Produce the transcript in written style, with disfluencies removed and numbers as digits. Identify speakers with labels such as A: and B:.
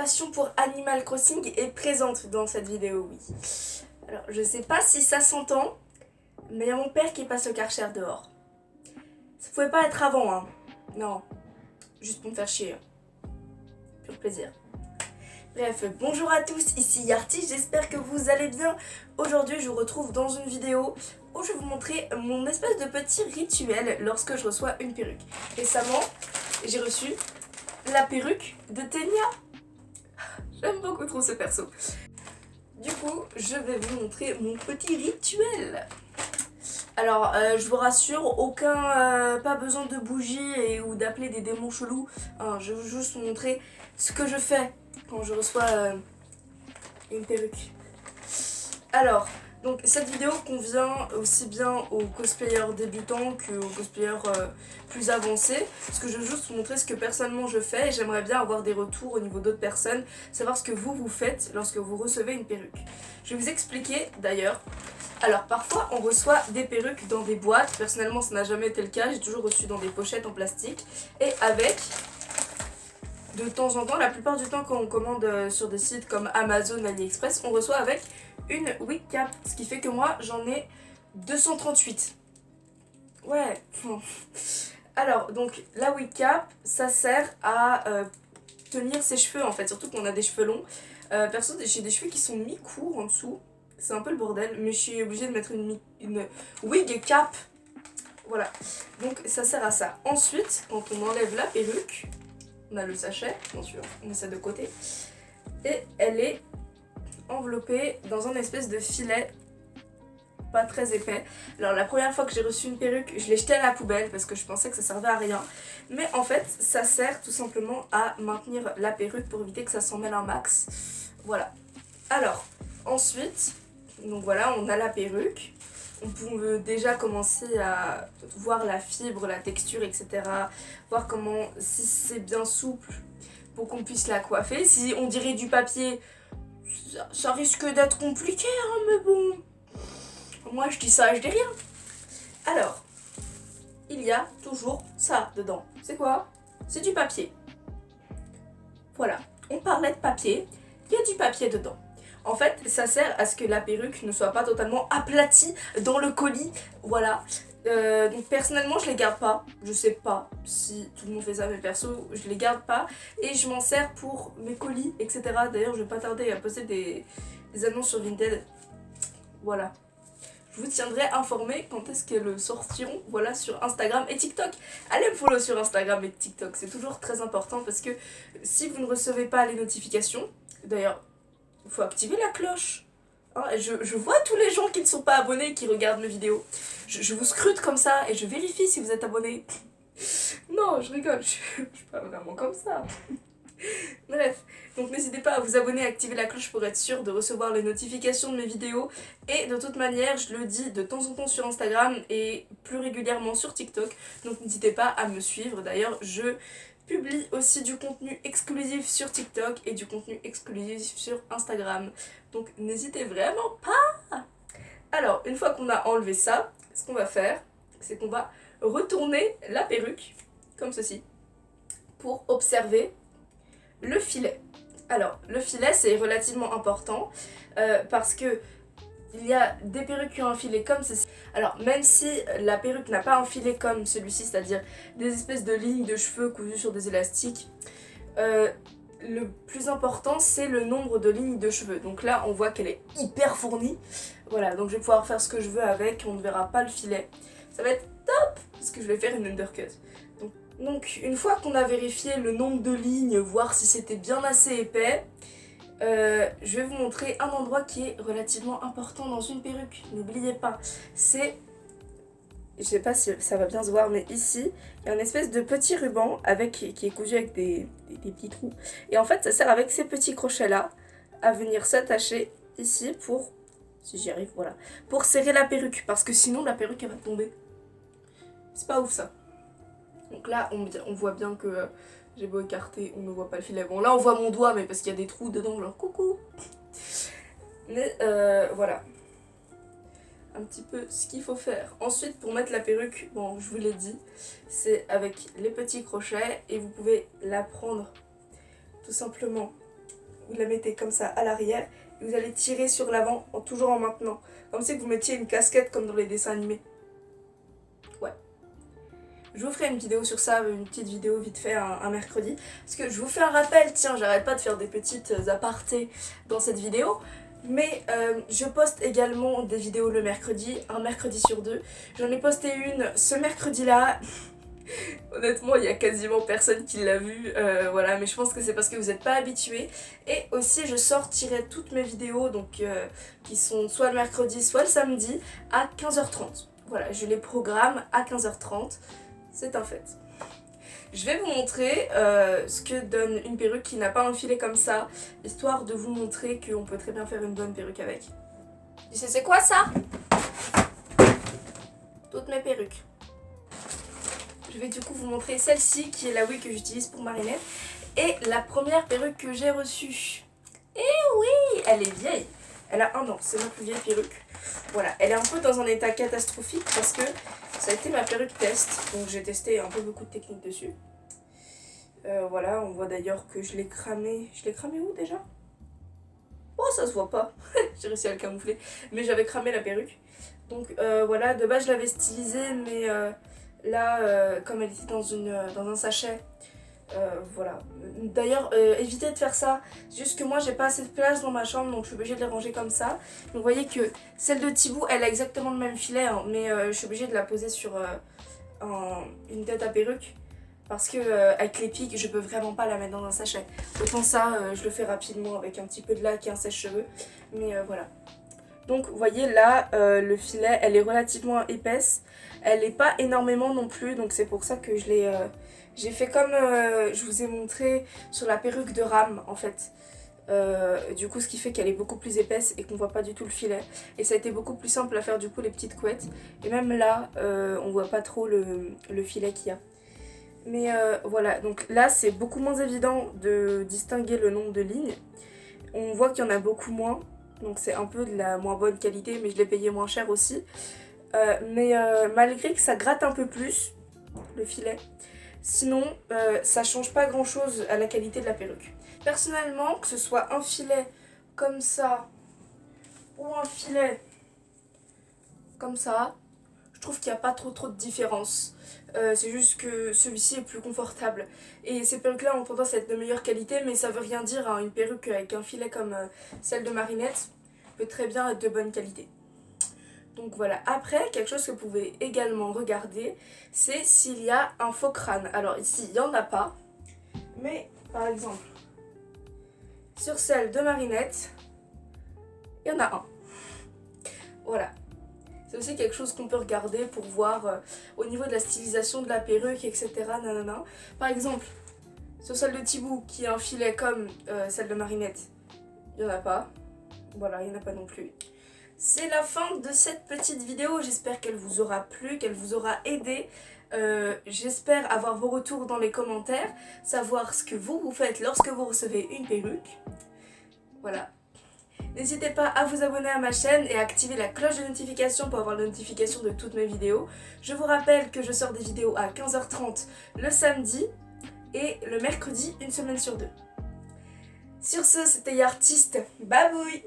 A: passion pour Animal Crossing est présente dans cette vidéo, oui. Alors, je sais pas si ça s'entend, mais il y a mon père qui passe le Karcher dehors. Ça pouvait pas être avant, hein. Non, juste pour me faire chier. Pur plaisir. Bref, bonjour à tous, ici Yarty, j'espère que vous allez bien. Aujourd'hui, je vous retrouve dans une vidéo où je vais vous montrer mon espèce de petit rituel lorsque je reçois une perruque. Récemment, j'ai reçu la perruque de Ténia. J'aime beaucoup trop ce perso. Du coup, je vais vous montrer mon petit rituel. Alors, je vous rassure, pas besoin de bougie ou d'appeler des démons chelous. Hein, je veux juste vous montrer ce que je fais quand je reçois une perruque. Alors, donc cette vidéo convient aussi bien aux cosplayers débutants qu'aux cosplayers plus avancés, parce que je veux juste vous montrer ce que personnellement je fais et j'aimerais bien avoir des retours au niveau d'autres personnes, savoir ce que vous faites lorsque vous recevez une perruque. Je vais vous expliquer d'ailleurs. Alors parfois on reçoit des perruques dans des boîtes, personnellement ça n'a jamais été le cas, j'ai toujours reçu dans des pochettes en plastique et avec, de temps en temps, la plupart du temps quand on commande sur des sites comme Amazon, AliExpress, on reçoit avec une wig cap, ce qui fait que moi j'en ai 238. Ouais, bon. Alors donc la wig cap, ça sert à tenir ses cheveux en fait, surtout qu'on a des cheveux longs. Perso j'ai des cheveux qui sont mi-courts en dessous. C'est un peu le bordel, mais je suis obligée de mettre une wig cap. Voilà, donc ça sert à ça. Ensuite, quand on enlève la perruque, on a le sachet, bien sûr, on met ça de côté. Et elle est enveloppée dans un espèce de filet pas très épais. Alors la première fois que j'ai reçu une perruque, je l'ai jetée à la poubelle parce que je pensais que ça servait à rien. Mais en fait, ça sert tout simplement à maintenir la perruque pour éviter que ça s'en mêle un max. Voilà. Alors, ensuite... Donc voilà, on a la perruque. On peut déjà commencer à voir la fibre, la texture, etc. Voir comment, si c'est bien souple pour qu'on puisse la coiffer. Si on dirait du papier, ça risque d'être compliqué, hein, mais bon. Moi je dis ça, je dis rien. Alors, il y a toujours ça dedans. C'est quoi? C'est du papier. Voilà, on parlait de papier, il y a du papier dedans. En fait, ça sert à ce que la perruque ne soit pas totalement aplatie dans le colis. Voilà. Donc personnellement, je les garde pas. Je sais pas si tout le monde fait ça, mais perso, je les garde pas. Et je m'en sers pour mes colis, etc. D'ailleurs, je vais pas tarder à poster des annonces sur Vinted. Voilà. Je vous tiendrai informé quand est-ce qu'elles sortiront, voilà, sur Instagram et TikTok. Allez me follow sur Instagram et TikTok, c'est toujours très important parce que si vous ne recevez pas les notifications, d'ailleurs, il faut activer la cloche. Hein, je vois tous les gens qui ne sont pas abonnés et qui regardent mes vidéos. Je vous scrute comme ça et je vérifie si vous êtes abonnés. Non, je rigole, je suis pas vraiment comme ça. Bref, donc n'hésitez pas à vous abonner et activer la cloche pour être sûr de recevoir les notifications de mes vidéos. Et de toute manière, je le dis de temps en temps sur Instagram et plus régulièrement sur TikTok. Donc n'hésitez pas à me suivre. D'ailleurs, je publie aussi du contenu exclusif sur TikTok et du contenu exclusif sur Instagram. Donc n'hésitez vraiment pas. Alors, une fois qu'on a enlevé ça, ce qu'on va faire, c'est qu'on va retourner la perruque, comme ceci, pour observer le filet. Alors, le filet, c'est relativement important parce que il y a des perruques qui ont un filet comme ceci. Alors, même si la perruque n'a pas un filet comme celui-ci, c'est-à-dire des espèces de lignes de cheveux cousues sur des élastiques, le plus important, c'est le nombre de lignes de cheveux. Donc là, on voit qu'elle est hyper fournie. Voilà, donc je vais pouvoir faire ce que je veux avec, on ne verra pas le filet. Ça va être top parce que je vais faire une undercut. Donc une fois qu'on a vérifié le nombre de lignes, voir si c'était bien assez épais, je vais vous montrer un endroit qui est relativement important dans une perruque. N'oubliez pas, c'est, je sais pas si ça va bien se voir, mais ici, il y a une espèce de petit ruban qui est cousu avec des petits trous. Et en fait, ça sert avec ces petits crochets là à venir s'attacher ici pour, si j'y arrive, voilà, pour serrer la perruque. Parce que sinon la perruque elle va tomber. C'est pas ouf ça. Donc là, on voit bien que j'ai beau écarter, on ne voit pas le filet. Bon, là, on voit mon doigt, mais parce qu'il y a des trous dedans, genre coucou. Mais voilà. Un petit peu ce qu'il faut faire. Ensuite, pour mettre la perruque, bon, je vous l'ai dit, c'est avec les petits crochets. Et vous pouvez la prendre tout simplement vous la mettez comme ça à l'arrière et vous allez tirer sur l'avant toujours en maintenant. Comme si vous mettiez une casquette comme dans les dessins animés. Ouais. Je vous ferai une vidéo sur ça, une petite vidéo vite fait un mercredi. Parce que je vous fais un rappel, tiens, j'arrête pas de faire des petites apartés dans cette vidéo. Mais je poste également des vidéos le mercredi, un mercredi sur deux. J'en ai posté une ce mercredi-là. Honnêtement, il y a quasiment personne qui l'a vu, voilà, mais je pense que c'est parce que vous n'êtes pas habitués. Et aussi, je sortirai toutes mes vidéos, donc qui sont soit le mercredi, soit le samedi, à 15h30. Voilà, je les programme à 15h30, c'est un fait. Je vais vous montrer ce que donne une perruque qui n'a pas un filet comme ça, histoire de vous montrer qu'on peut très bien faire une bonne perruque avec. Tu sais c'est quoi ça? Toutes mes perruques. Je vais du coup vous montrer celle-ci qui est la wig que j'utilise pour Marinette et la première perruque que j'ai reçue. Et oui, elle est vieille. Elle a 1 an, c'est ma plus vieille perruque. Voilà, elle est un peu dans un état catastrophique parce que ça a été ma perruque test. Donc j'ai testé un peu beaucoup de techniques dessus. Voilà, on voit d'ailleurs que je l'ai cramé. Je l'ai cramé où déjà? Oh, ça se voit pas. J'ai réussi à le camoufler. Mais j'avais cramé la perruque. Donc voilà, de base je l'avais stylisée, mais là, comme elle était dans un sachet, voilà. D'ailleurs, évitez de faire ça. C'est juste que moi, j'ai pas assez de place dans ma chambre, donc je suis obligée de les ranger comme ça. Donc vous voyez que celle de Thibaut, elle a exactement le même filet, hein, mais je suis obligée de la poser sur une tête à perruque. Parce que avec les pics, je peux vraiment pas la mettre dans un sachet. Autant ça, je le fais rapidement avec un petit peu de lac et un sèche-cheveux. Mais voilà. Donc vous voyez là, le filet, elle est relativement épaisse. Elle n'est pas énormément non plus, donc c'est pour ça que je l'ai... j'ai fait comme je vous ai montré sur la perruque de Ram en fait. Du coup ce qui fait qu'elle est beaucoup plus épaisse et qu'on voit pas du tout le filet. Et ça a été beaucoup plus simple à faire du coup les petites couettes. Et même là, on voit pas trop le filet qu'il y a. Mais voilà, donc là c'est beaucoup moins évident de distinguer le nombre de lignes. On voit qu'il y en a beaucoup moins. Donc c'est un peu de la moins bonne qualité, mais je l'ai payé moins cher aussi. Malgré que ça gratte un peu plus, le filet, sinon ça change pas grand chose à la qualité de la perruque. Personnellement, que ce soit un filet comme ça ou un filet comme ça, je trouve qu'il n'y a pas trop de différence. C'est juste que celui-ci est plus confortable. Et ces perruques-là ont tendance à être de meilleure qualité, mais ça veut rien dire, hein. Une perruque avec un filet comme celle de Marinette peut très bien être de bonne qualité. Donc voilà, après, quelque chose que vous pouvez également regarder, c'est s'il y a un faux crâne. Alors ici, il n'y en a pas, mais par exemple, sur celle de Marinette, il y en a un. Voilà. C'est aussi quelque chose qu'on peut regarder pour voir au niveau de la stylisation de la perruque, etc. Nanana. Par exemple, sur celle de Thibaut, qui a un filet comme celle de Marinette, il n'y en a pas. Voilà, il n'y en a pas non plus. C'est la fin de cette petite vidéo. J'espère qu'elle vous aura plu, qu'elle vous aura aidé. J'espère avoir vos retours dans les commentaires, savoir ce que vous faites lorsque vous recevez une perruque. Voilà. N'hésitez pas à vous abonner à ma chaîne et à activer la cloche de notification pour avoir la notification de toutes mes vidéos. Je vous rappelle que je sors des vidéos à 15h30 le samedi et le mercredi, une semaine sur deux. Sur ce, c'était Yartiste. Babouille!